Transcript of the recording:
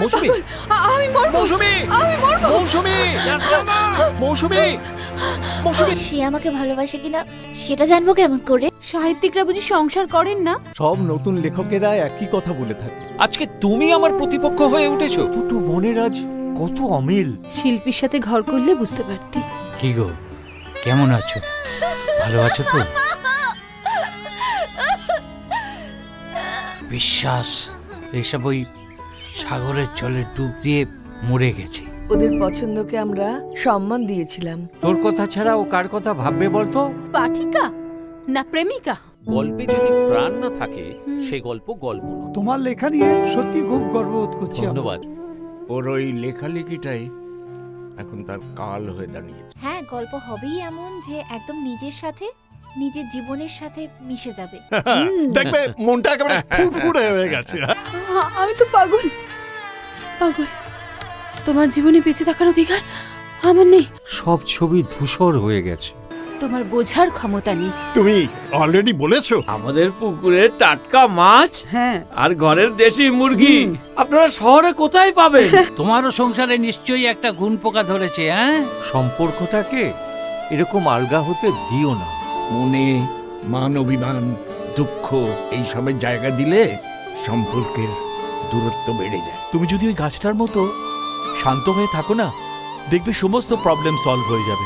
মৌসুমী, আমি মরবো, মৌসুমী, আমি মরবো। মৌসুমী, মৌসুমী, মৌসুমী। সে আমাকে ভালোবাসে কিনা সেটা জানবো কেমন করে? সাহিত্যিকরা বুঝি সংসার করেন না? সব নতুন লেখকেরা একই কথা বলে থাকে। আজকে তুমি আমার প্রতিপক্ষ হয়ে উঠেছো। দুটো মনের আজ কত অমিল। শিল্পীর সাথে ঘর করলে বুঝতে পারতি। কি গো, কেমন আছো? ভালো আছো তো? বিশ্বাস এসব ওই সাগরের জলে ডুব দিয়ে মরে গেছে। ওদের পছন্দকে আমরা সম্মান দিয়েছিলাম। তোর কথা ছাড়া ও কার কথা ভাববে বলতো? পাঠিকা না প্রেমিকা? গল্পে যদি প্রাণ না থাকে সে গল্প গল্প না। তোমার লেখা নিয়ে সত্যি খুব গর্ববোধ করছি। ধন্যবাদ। ওর ওই লেখালেখিটাই এখন তার কাল হয়ে দাঁড়িয়েছে। হ্যাঁ, গল্প হবেই এমন যে একদম নিজের সাথে, নিজের জীবনের সাথে মিশে যাবে। দেখবে মনটা একেবারে ফুরফুরে হয়ে গেছে। আমি তো পাগল পাগল। তোমার জীবনে বেঁচে থাকার অধিকার আমার নেই। সব ছবি ধূসর হয়ে গেছে। তোমার বোঝার ক্ষমতা নেই। তুমি অলরেডি বলেছো আমাদের পুকুরের টাটকা মাছ হ্যাঁ, আর ঘরের দেশি মুরগি আপনারা শহরে কোথায় পাবেন? তোমারও সংসারে নিশ্চয়ই একটা ঘুন পোকা ধরেছে। হ্যাঁ, সম্পর্কটাকে এরকম আলগা হতে দিও না। মনে মান অভিমান দুঃখ এই সবের জায়গা দিলে সম্পর্কের দূরত্ব বেড়ে যায়। তুমি যদি ওই গাছটার মতো শান্ত হয়ে থাকো না, দেখবে সমস্ত প্রবলেম সলভ হয়ে যাবে।